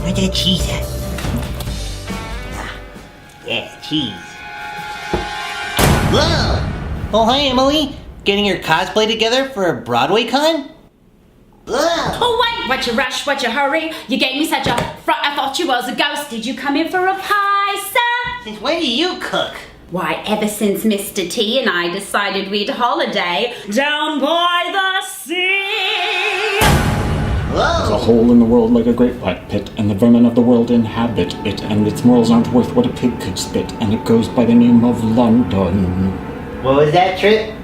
Where's that cheese at? Yeah, cheese. Whoa! Oh, hi, Emily. Getting your cosplay together for a Broadway con? Whoa! Oh, wait, what you rush, what you hurry? You gave me such a fright, I thought you was a ghost. Did you come in for a pie, sir? Since when do you cook? Why, ever since Mr. T and I decided we'd holiday down by the sea. Whoa! There's a hole in the world like a great white pit, and the vermin of the world inhabit it, and its morals aren't worth what a pig could spit, and it goes by the name of London. What was that, Tripp?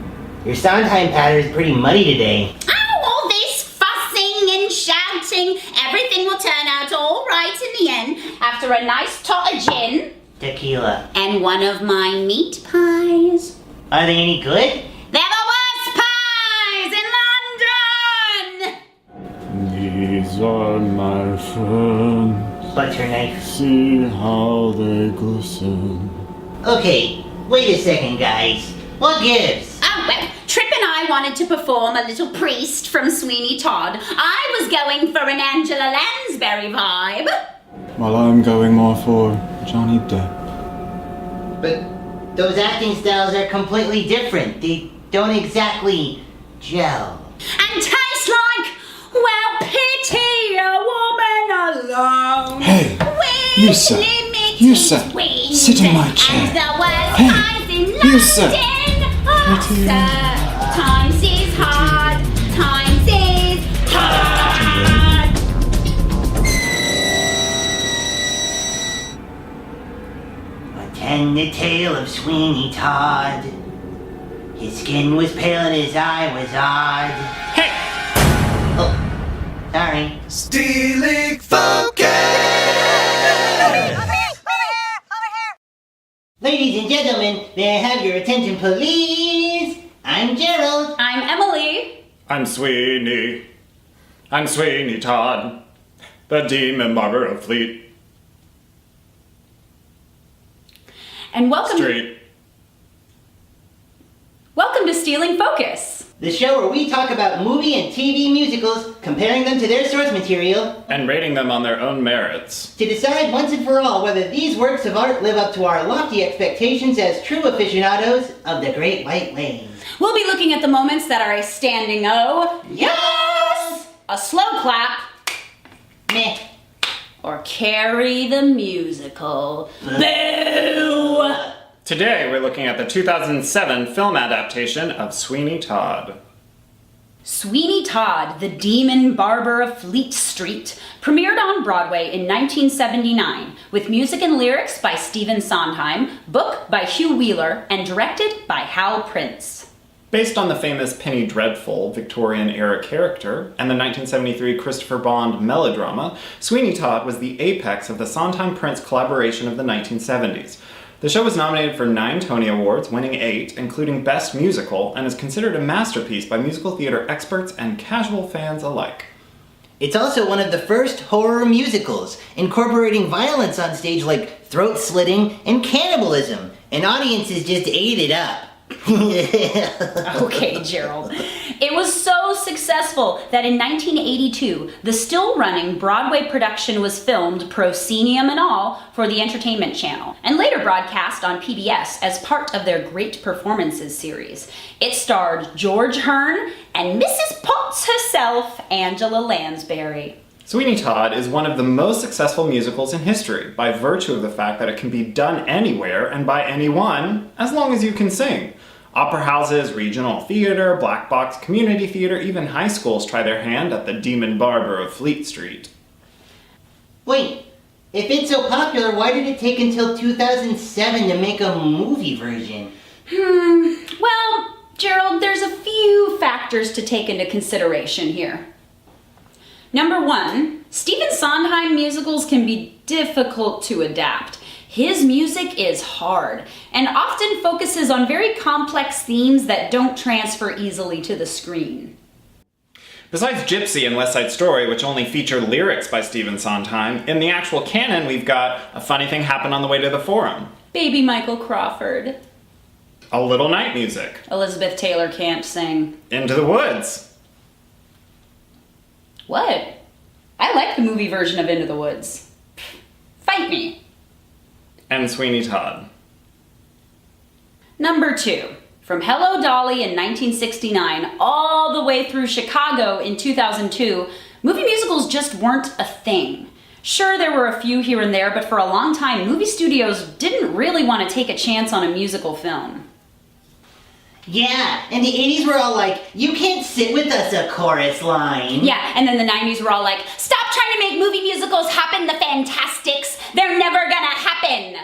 Your Sondheim pattern's pretty muddy today. Oh, all this fussing and shouting. Everything will turn out all right in the end after a nice tot of gin. Tequila. And one of my meat pies. Are they any good? They're the worst pies in London! These are my friends. Butter knife. See how they glisten. Okay, wait a second, guys. What gives? Oh, well, Tripp and I wanted to perform a little priest from Sweeney Todd. I was going for an Angela Lansbury vibe. While I'm going more for Johnny Depp. But those acting styles are completely different. They don't exactly gel. And taste like, well, pity a woman alone. Hey, With you sir, limited you sir, wings sit in my chair. And the worst Hey, times in you sir. London. Oh, Pretty. sir, times is hard. Times is hard. Attend the tale of Sweeney Todd. His skin was pale and his eye was odd. Hey! Oh, sorry. Stealing focus! Ladies and gentlemen, may I have your attention, please? I'm Gerald. I'm Emily. I'm Sweeney. I'm Sweeney Todd, the demon barber of Fleet And welcome Street. Welcome to Stealing Focus. The show where we talk about movie and TV musicals, comparing them to their source material, And rating them on their own merits. to decide once and for all whether these works of art live up to our lofty expectations as true aficionados of the Great White Way. We'll be looking at the moments that are a standing O, Yes! a slow clap, Meh. or Carey the musical. Boo! Today we're looking at the 2007 film adaptation of Sweeney Todd. Sweeney Todd, the Demon Barber of Fleet Street, premiered on Broadway in 1979 with music and lyrics by Stephen Sondheim, book by Hugh Wheeler, and directed by Hal Prince. Based on the famous Penny Dreadful Victorian-era character and the 1973 Christopher Bond melodrama, Sweeney Todd was the apex of the Sondheim-Prince collaboration of the 1970s. The show was nominated for 9 Tony Awards, winning 8, including Best Musical, and is considered a masterpiece by musical theater experts and casual fans alike. It's also one of the first horror musicals, incorporating violence on stage like throat slitting and cannibalism, and audiences just ate it up. Okay, Gerald. It was so successful that in 1982, the still-running Broadway production was filmed, proscenium and all, for the Entertainment Channel, and later broadcast on PBS as part of their Great Performances series. It starred George Hearn and Mrs. Potts herself, Angela Lansbury. Sweeney Todd is one of the most successful musicals in history by virtue of the fact that it can be done anywhere and by anyone, as long as you can sing. Opera houses, regional theater, black box community theater, even high schools try their hand at the Demon Barber of Fleet Street. Wait, if it's so popular, why did it take until 2007 to make a movie version? Well, Gerald, there's a few factors to take into consideration here. Number 1, Stephen Sondheim musicals can be difficult to adapt. His music is hard and often focuses on very complex themes that don't transfer easily to the screen. Besides Gypsy and West Side Story, which only feature lyrics by Stephen Sondheim, in the actual canon we've got A Funny Thing Happened on the Way to the Forum. Baby Michael Crawford. A Little Night Music. Elizabeth Taylor can't sing. Into the Woods. What? I like the movie version of Into the Woods. Fight me. And Sweeney Todd. Number 2. From Hello Dolly in 1969 all the way through Chicago in 2002, movie musicals just weren't a thing. Sure, there were a few here and there, but for a long time, movie studios didn't really want to take a chance on a musical film. Yeah, and the 80s were all like, you can't sit with us a chorus line. Yeah, and then the 90s were all like, stop trying to make movie musicals happen, the Fantastics. They're never gonna happen.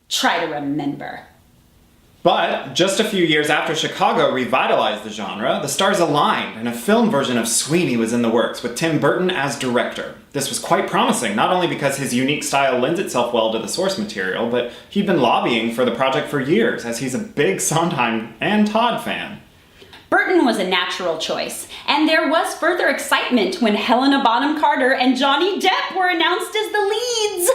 Try to remember. But just a few years after Chicago revitalized the genre, the stars aligned and a film version of Sweeney was in the works with Tim Burton as director. This was quite promising, not only because his unique style lends itself well to the source material, but he'd been lobbying for the project for years as he's a big Sondheim and Todd fan. Burton was a natural choice, and there was further excitement when Helena Bonham Carter and Johnny Depp were announced as the leads.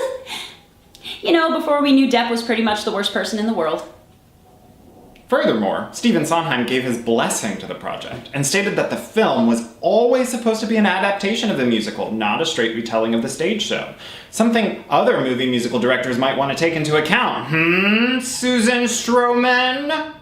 You know, before we knew Depp was pretty much the worst person in the world. Furthermore, Stephen Sondheim gave his blessing to the project and stated that the film was always supposed to be an adaptation of the musical, not a straight retelling of the stage show. Something other movie musical directors might want to take into account. Susan Stroman?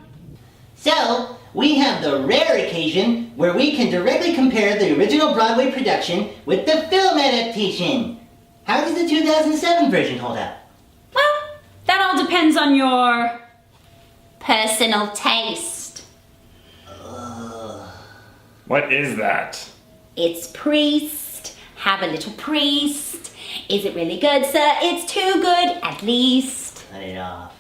So, we have the rare occasion where we can directly compare the original Broadway production with the film adaptation. How does the 2007 version hold up? Well, that all depends on your personal taste. What is that? It's priest. Have a little priest. Is it really good, sir? It's too good, at least. Cut it off.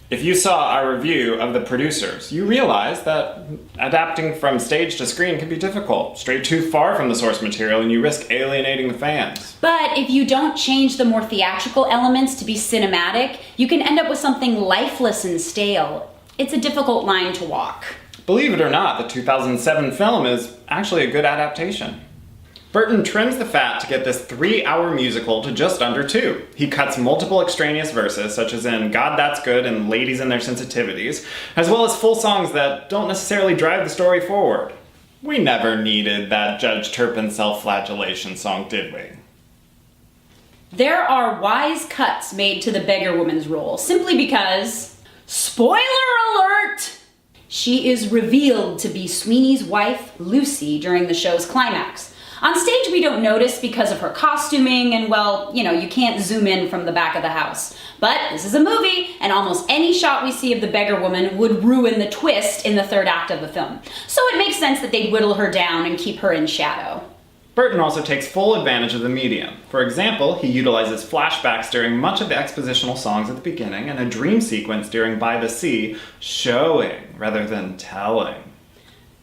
If you saw our review of The Producers, you realize that adapting from stage to screen can be difficult. Stray too far from the source material and you risk alienating the fans. But if you don't change the more theatrical elements to be cinematic, you can end up with something lifeless and stale. It's a difficult line to walk. Believe it or not, the 2007 film is actually a good adaptation. Burton trims the fat to get this 3-hour musical to just under 2. He cuts multiple extraneous verses, such as in God That's Good and Ladies and Their Sensitivities, as well as full songs that don't necessarily drive the story forward. We never needed that Judge Turpin self-flagellation song, did we? There are wise cuts made to the beggar woman's role, simply because, spoiler alert, she is revealed to be Sweeney's wife, Lucy, during the show's climax. On stage, we don't notice because of her costuming and, well, you know, you can't zoom in from the back of the house. But this is a movie, and almost any shot we see of the beggar woman would ruin the twist in the third act of the film. So it makes sense that they'd whittle her down and keep her in shadow. Burton also takes full advantage of the medium. For example, he utilizes flashbacks during much of the expositional songs at the beginning and a dream sequence during By the Sea, showing rather than telling.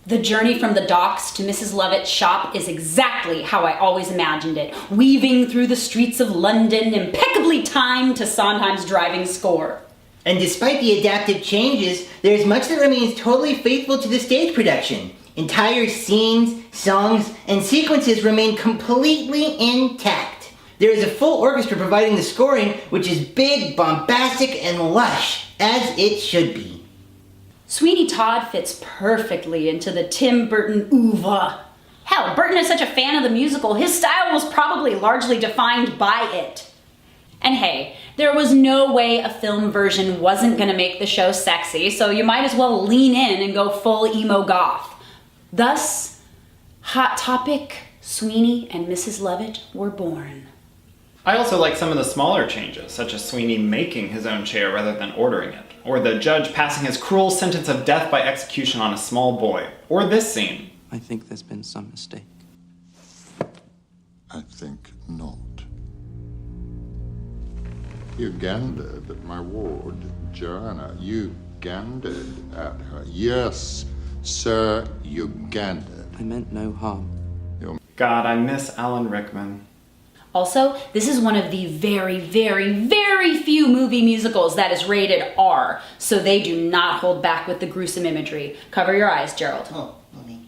The journey from the docks to Mrs. Lovett's shop is exactly how I always imagined it, weaving through the streets of London, impeccably timed to Sondheim's driving score. And despite the adaptive changes, there's much that remains totally faithful to the stage production. Entire scenes, songs, and sequences remain completely intact. There is a full orchestra providing the scoring, which is big, bombastic, and lush, as it should be. Sweeney Todd fits perfectly into the Tim Burton oeuvre. Hell, Burton is such a fan of the musical, his style was probably largely defined by it. And hey, there was no way a film version wasn't gonna make the show sexy, so you might as well lean in and go full emo goth. Thus, Hot Topic, Sweeney and Mrs. Lovett were born. I also like some of the smaller changes, such as Sweeney making his own chair rather than ordering it, or the judge passing his cruel sentence of death by execution on a small boy, or this scene. I think there's been some mistake. I think not. You gandered at my ward, Joanna. You gandered at her. Yes, sir, you gandered. I meant no harm. God, I miss Alan Rickman. Also, this is one of the very, very, very few movie musicals that is rated R, so they do not hold back with the gruesome imagery. Cover your eyes, Gerald. Oh, okay.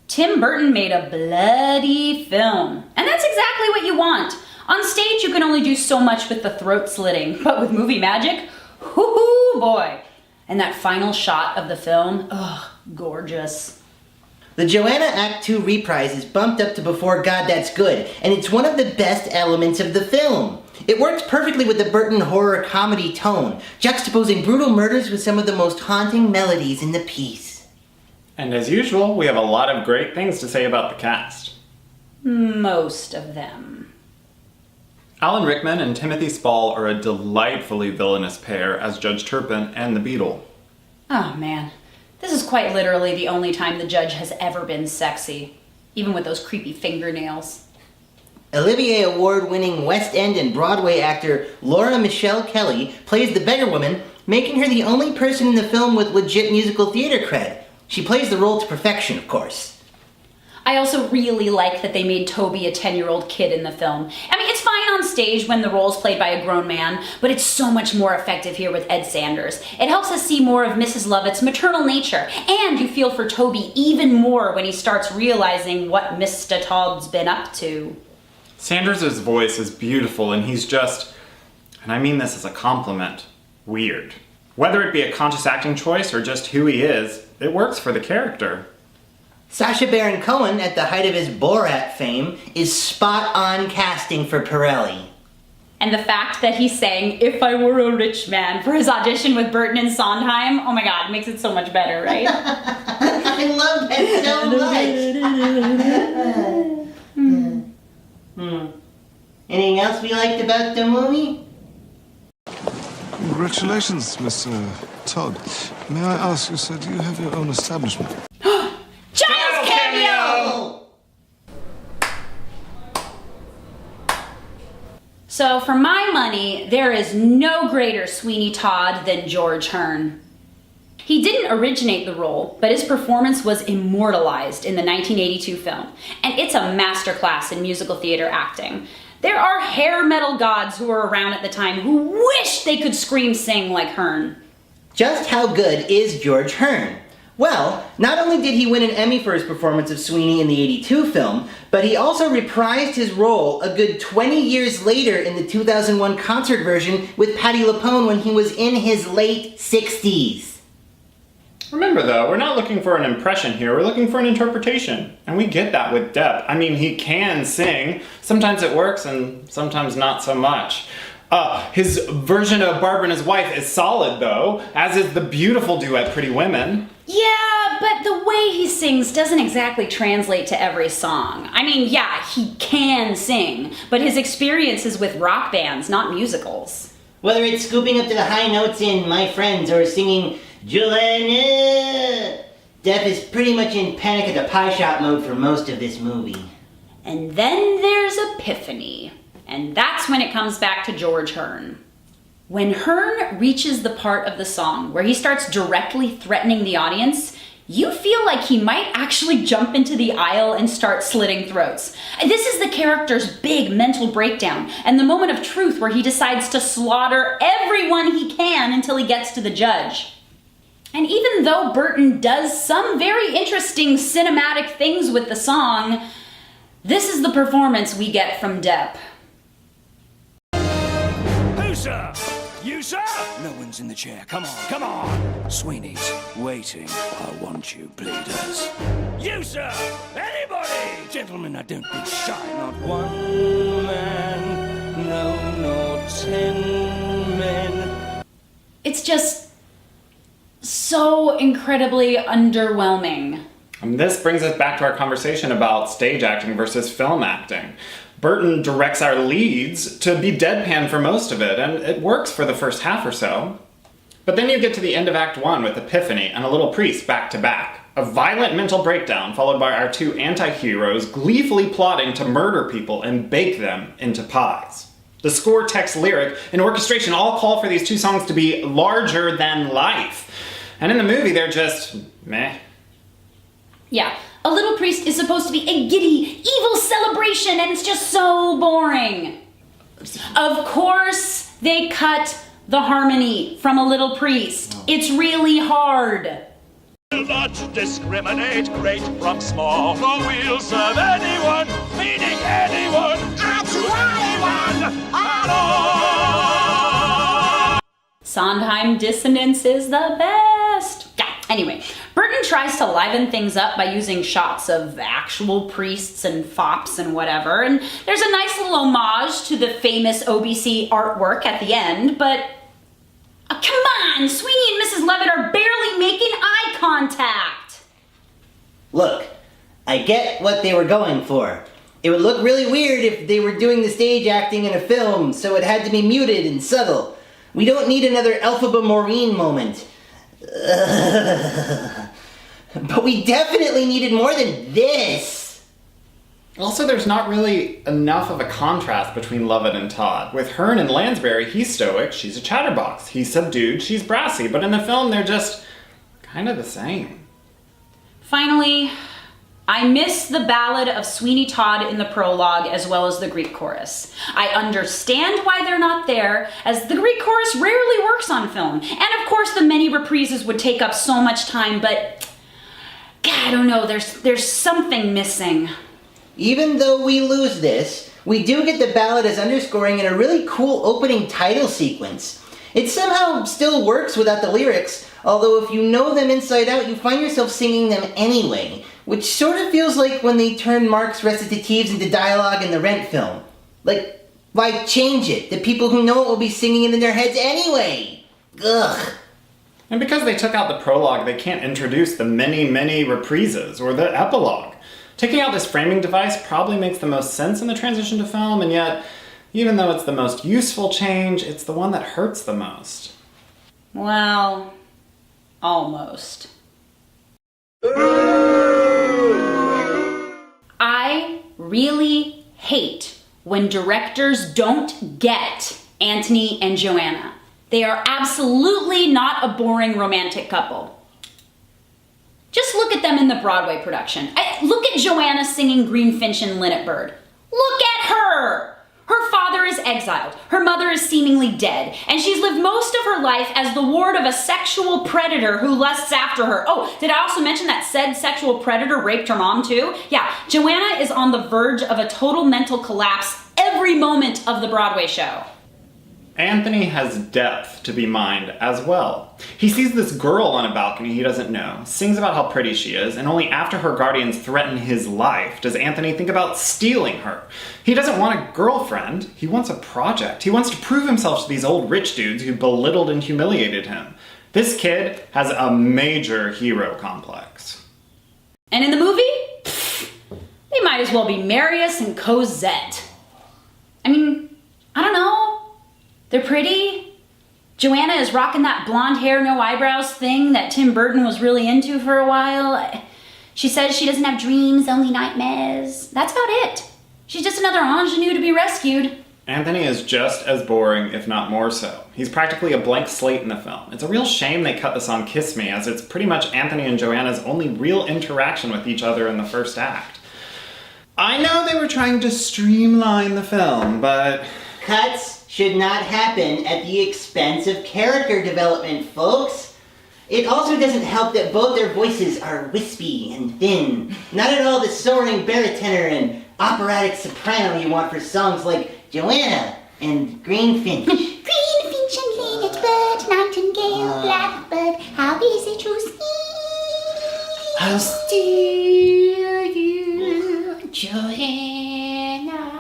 Tim Burton made a bloody film, and that's exactly what you want. On stage, you can only do so much with the throat slitting, but with movie magic, whoo boy. And that final shot of the film, ugh, gorgeous. The Joanna Act 2 reprise is bumped up to Before God That's Good, and it's one of the best elements of the film. It works perfectly with the Burton horror comedy tone, juxtaposing brutal murders with some of the most haunting melodies in the piece. And as usual, we have a lot of great things to say about the cast. Most of them. Alan Rickman and Timothy Spall are a delightfully villainous pair as Judge Turpin and the Beetle. Oh man, this is quite literally the only time the judge has ever been sexy, even with those creepy fingernails. Olivier Award-winning West End and Broadway actor Laura Michelle Kelly plays the beggar woman, making her the only person in the film with legit musical theater cred. She plays the role to perfection, of course. I also really like that they made Toby a 10-year-old kid in the film. I mean, it's fine on stage when the role's played by a grown man, but it's so much more effective here with Ed Sanders. It helps us see more of Mrs. Lovett's maternal nature, and you feel for Toby even more when he starts realizing what Mr. Todd's been up to. Sanders' voice is beautiful, and he's just, and I mean this as a compliment, weird. Whether it be a conscious acting choice or just who he is, it works for the character. Sacha Baron Cohen, at the height of his Borat fame, is spot-on casting for Pirelli. And the fact that he sang If I Were a Rich Man for his audition with Burton and Sondheim, oh my god, makes it so much better, right? I love that so much! Anything else we liked about the movie? Congratulations, Miss Todd. May I ask you, sir, do you have your own establishment? Giles cameo! So for my money, there is no greater Sweeney Todd than George Hearn. He didn't originate the role, but his performance was immortalized in the 1982 film, and it's a masterclass in musical theater acting. There are hair metal gods who were around at the time who wish they could scream sing like Hearn. Just how good is George Hearn? Well, not only did he win an Emmy for his performance of Sweeney in the 82 film, but he also reprised his role a good 20 years later in the 2001 concert version with Patti LuPone when he was in his late 60s. Remember though, we're not looking for an impression here, we're looking for an interpretation. And we get that with Depp. I mean, he can sing. Sometimes it works and sometimes not so much. His version of Barbara and His Wife is solid though, as is the beautiful duet Pretty Women. Yeah, but the way he sings doesn't exactly translate to every song. I mean, yeah, he can sing, but his experience is with rock bands, not musicals. Whether it's scooping up to the high notes in My Friends or singing Joanna, Depp is pretty much in Panic at the Pie Shop mode for most of this movie. And then there's Epiphany, and that's when it comes back to George Hearn. When Hearn reaches the part of the song where he starts directly threatening the audience, you feel like he might actually jump into the aisle and start slitting throats. This is the character's big mental breakdown, and the moment of truth where he decides to slaughter everyone he can until he gets to the judge. And even though Burton does some very interesting cinematic things with the song, this is the performance we get from Depp. Who, sir? You, sir? No one's in the chair. Come on, come on. Sweeney's waiting. I want you, bleeders. You, sir? Anybody? Gentlemen, now don't be shy. Not one man, no, nor 10 men. It's just so incredibly underwhelming. And this brings us back to our conversation about stage acting versus film acting. Burton directs our leads to be deadpan for most of it, and it works for the first half or so. But then you get to the end of Act 1 with Epiphany and a little priest back to back. A violent mental breakdown followed by our two anti-heroes gleefully plotting to murder people and bake them into pies. The score, text, lyric, and orchestration all call for these two songs to be larger than life. And in the movie, they're just meh. Yeah, a little priest is supposed to be a giddy, evil celebration, and it's just so boring. Of course, they cut the harmony from a little priest. It's really hard. Will not discriminate great from small, for we'll serve anyone, meaning anyone, to anyone. Sondheim dissonance is the best. Yeah. Anyway, Burton tries to liven things up by using shots of actual priests and fops and whatever, and there's a nice little homage to the famous OBC artwork at the end, but come on, Sweeney and Mrs. Levitt are barely making eye contact. Look, I get what they were going for. It would look really weird if they were doing the stage acting in a film, so it had to be muted and subtle. We don't need another Elphaba Maureen moment. But we definitely needed more than this. Also, there's not really enough of a contrast between Lovett and Todd. With Hearn and Lansbury, he's stoic, she's a chatterbox. He's subdued, she's brassy. But in the film, they're just kind of the same. Finally, I miss the ballad of Sweeney Todd in the prologue as well as the Greek chorus. I understand why they're not there, as the Greek chorus rarely works on film. And of course the many reprises would take up so much time, but God, I don't know, there's something missing. Even though we lose this, we do get the ballad as underscoring in a really cool opening title sequence. It somehow still works without the lyrics, although if you know them inside out, you find yourself singing them anyway. Which sort of feels like when they turned Mark's recitatives into dialogue in the Rent film. Like, why change it? The people who know it will be singing it in their heads anyway. Ugh. And because they took out the prologue, they can't introduce the many, many reprises or the epilogue. Taking out this framing device probably makes the most sense in the transition to film, and yet, even though it's the most useful change, it's the one that hurts the most. Well, almost. I really hate when directors don't get Anthony and Joanna. They are absolutely not a boring romantic couple. Just look at them in the Broadway production. Look at Joanna singing Greenfinch and Linnet Bird. Look at her! Her father is exiled, her mother is seemingly dead, and she's lived most of her life as the ward of a sexual predator who lusts after her. Oh, did I also mention that said sexual predator raped her mom too? Yeah, Joanna is on the verge of a total mental collapse every moment of the Broadway show. Anthony has depth to be mined as well. He sees this girl on a balcony he doesn't know, sings about how pretty she is, and only after her guardians threaten his life does Anthony think about stealing her. He doesn't want a girlfriend, he wants a project. He wants to prove himself to these old rich dudes who belittled and humiliated him. This kid has a major hero complex. And in the movie, they might as well be Marius and Cosette. I mean, I don't know. They're pretty. Joanna is rocking that blonde hair, no eyebrows thing that Tim Burton was really into for a while. She says she doesn't have dreams, only nightmares. That's about it. She's just another ingenue to be rescued. Anthony is just as boring, if not more so. He's practically a blank slate in the film. It's a real shame they cut this on Kiss Me, as it's pretty much Anthony and Joanna's only real interaction with each other in the first act. I know they were trying to streamline the film, but... Cuts should not happen at the expense of character development, folks. It also doesn't help that both their voices are wispy and thin. Not at all the soaring baritone and operatic soprano you want for songs like Joanna and Greenfinch. Greenfinch and linnet bird, nightingale, blackbird, how is it you speak? I'll steal you, Joanna.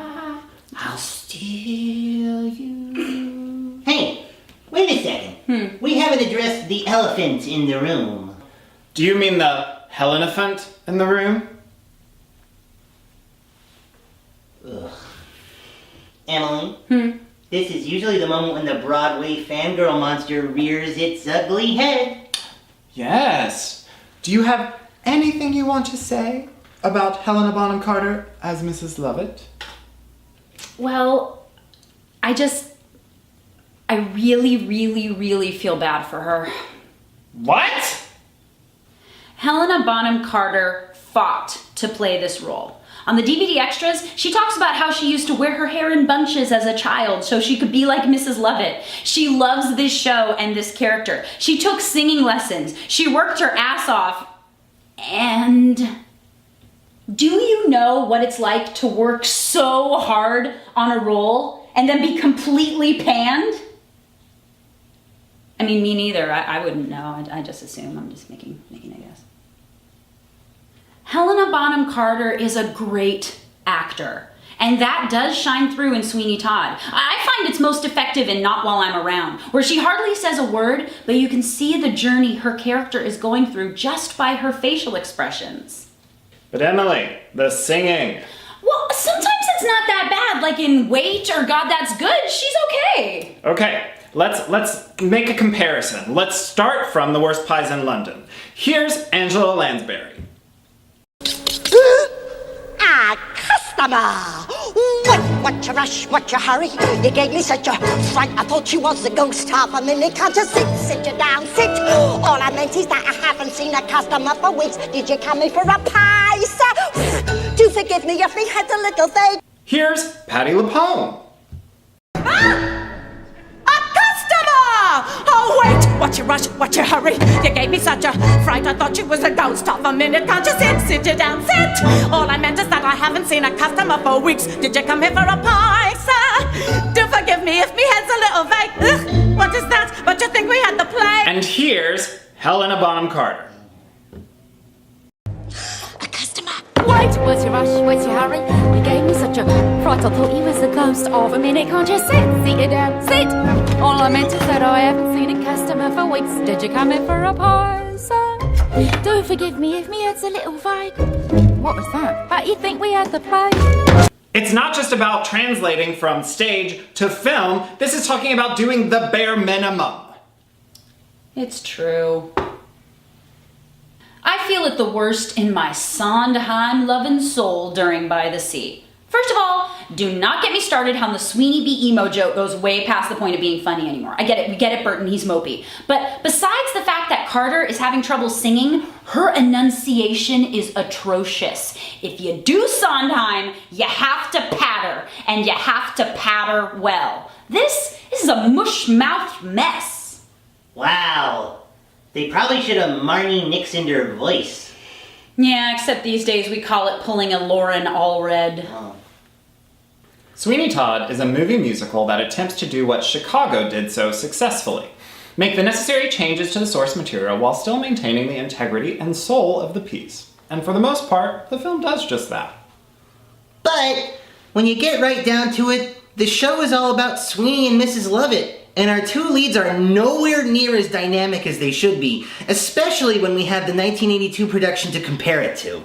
I'll steal you. Hey, wait a second. We haven't addressed the elephant in the room. Do you mean the Helenaphant in the room? Ugh. Emily, this is usually the moment when the Broadway fangirl monster rears its ugly head. Yes. Do you have anything you want to say about Helena Bonham Carter as Mrs. Lovett? Well, I really feel bad for her. What? Helena Bonham Carter fought to play this role. On the DVD extras, she talks about how she used to wear her hair in bunches as a child so she could be like Mrs. Lovett. She loves this show and this character. She took singing lessons. She worked her ass off. And do you know what it's like to work so hard on a role and then be completely panned? I mean, me neither. I wouldn't know. I just assume. I'm just making a guess. Helena Bonham Carter is a great actor. And that does shine through in Sweeney Todd. I find it's most effective in Not While I'm Around, where she hardly says a word, but you can see the journey her character is going through just by her facial expressions. But Emily, the singing. Well, sometimes it's not that bad. Like in Wait or God That's Good, she's okay. Okay, let's make a comparison. Let's start from The Worst Pies in London. Here's Angela Lansbury. What you rush, what you hurry? You gave me such a fright. I thought you was a ghost half a minute. Can't you sit you down, sit? All I meant is that I haven't seen a customer for weeks. Did you come in for a pie, sir? Do forgive me if me head's a little vague. Here's Patti LuPone. Oh, wait! What you rush, what you hurry? You gave me such a fright. I thought you was a ghost half a minute. Can't you sit you down, sit? All I meant is that I haven't seen a customer for weeks. Did you come here for a pie, sir? Do forgive me if me head's a little vague. Ugh, what is that? But you think we had the play? And here's Helena Bonham Carter. Wait, what's your rush, what's your hurry? You gave me such a fright, I thought you was a ghost of a minute. Can't you sit you down, sit? All I meant is that I haven't seen a customer for weeks. Did you come in for a pie, sir? Do forgive me if me head's a little vague. What was that? But you think we had the play? It's not just about translating from stage to film. This is talking about doing the bare minimum. It's true. I feel it the worst in my Sondheim lovin' soul during By the Sea. First of all, do not get me started how the Sweeney B. emo joke goes way past the point of being funny anymore. I get it, we get it, Burton, he's mopey. But besides the fact that Carter is having trouble singing, her enunciation is atrocious. If you do Sondheim, you have to patter, and you have to patter well. This is a mush-mouthed mess. Wow. They probably should have Marnie Nixoned her voice. Yeah, except these days we call it pulling a Loren Allred. Oh. Sweeney Todd is a movie musical that attempts to do what Chicago did so successfully. Make the necessary changes to the source material while still maintaining the integrity and soul of the piece. And for the most part, the film does just that. But when you get right down to it, the show is all about Sweeney and Mrs. Lovett. And our two leads are nowhere near as dynamic as they should be, especially when we have the 1982 production to compare it to.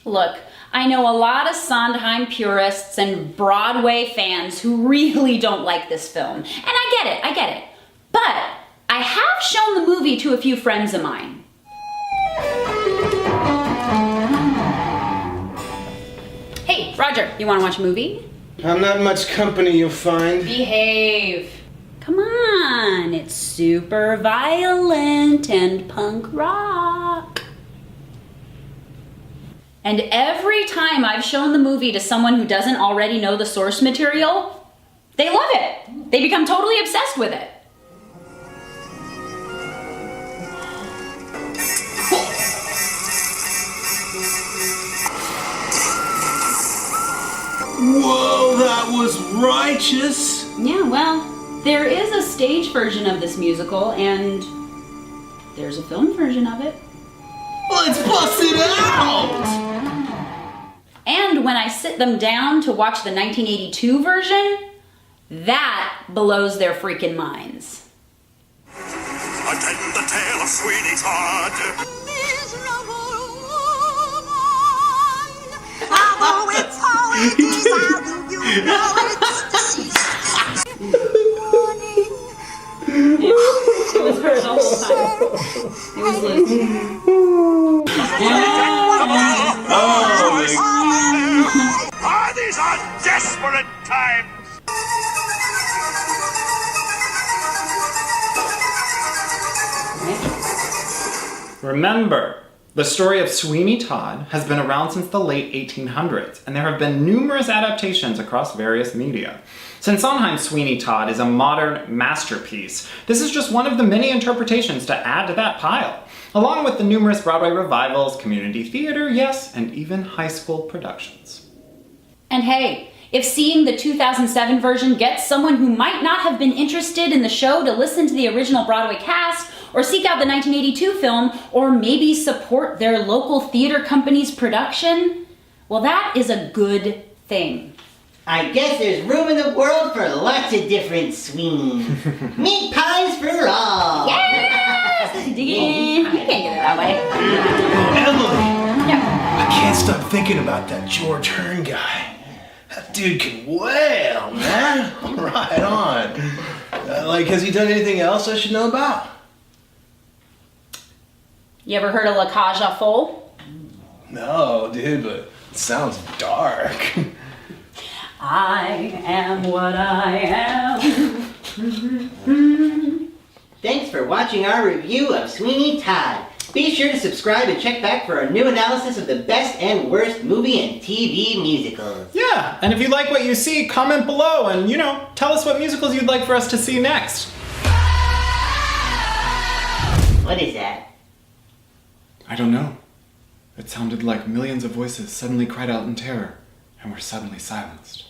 Look, I know a lot of Sondheim purists and Broadway fans who really don't like this film. And I get it. But I have shown the movie to a few friends of mine. Hey, Roger, you want to watch a movie? I'm not much company, you'll find. Behave. Come on, it's super violent and punk rock. And every time I've shown the movie to someone who doesn't already know the source material, they love it. They become totally obsessed with it. Whoa, that was righteous. Yeah, well, there is a stage version of this musical, and there's a film version of it. Let's bust it out! And when I sit them down to watch the 1982 version, that blows their freaking minds. Attend the tale of Sweeney Todd. Oh, it's how it is, how do you know it's It was her the whole time. It was Liz. These are desperate times. Remember, the story of Sweeney Todd has been around since the late 1800s, and there have been numerous adaptations across various media. Since Sondheim's Sweeney Todd is a modern masterpiece, this is just one of the many interpretations to add to that pile, along with the numerous Broadway revivals, community theater, yes, and even high school productions. And hey, If seeing the 2007 version gets someone who might not have been interested in the show to listen to the original Broadway cast, or seek out the 1982 film, or maybe support their local theater company's production, well, that is a good thing. I guess there's room in the world for lots of different Sweeneys. Meat pies for all! Yes! Dig in. You can't get it that way. Emily! Yeah. I can't stop thinking about that George Hearn guy. That dude can wail, man. Right on. Has he done anything else I should know about? You ever heard of La Cage aux Folles? No, dude, but it sounds dark. I am what I am. Thanks for watching our review of Sweeney Todd. Be sure to subscribe and check back for our new analysis of the best and worst movie and TV musicals. Yeah, and if you like what you see, comment below and, tell us what musicals you'd like for us to see next. What is that? I don't know. It sounded like millions of voices suddenly cried out in terror and were suddenly silenced.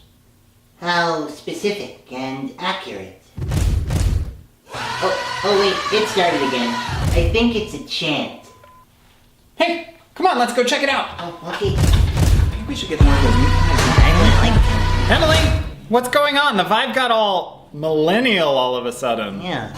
How specific and accurate. Oh wait, it started again. I think it's a chant. Hey, come on, let's go check it out. Oh, okay. I think we should get more of those meat pies. I don't like Emily, what's going on? The vibe got all millennial all of a sudden. Yeah.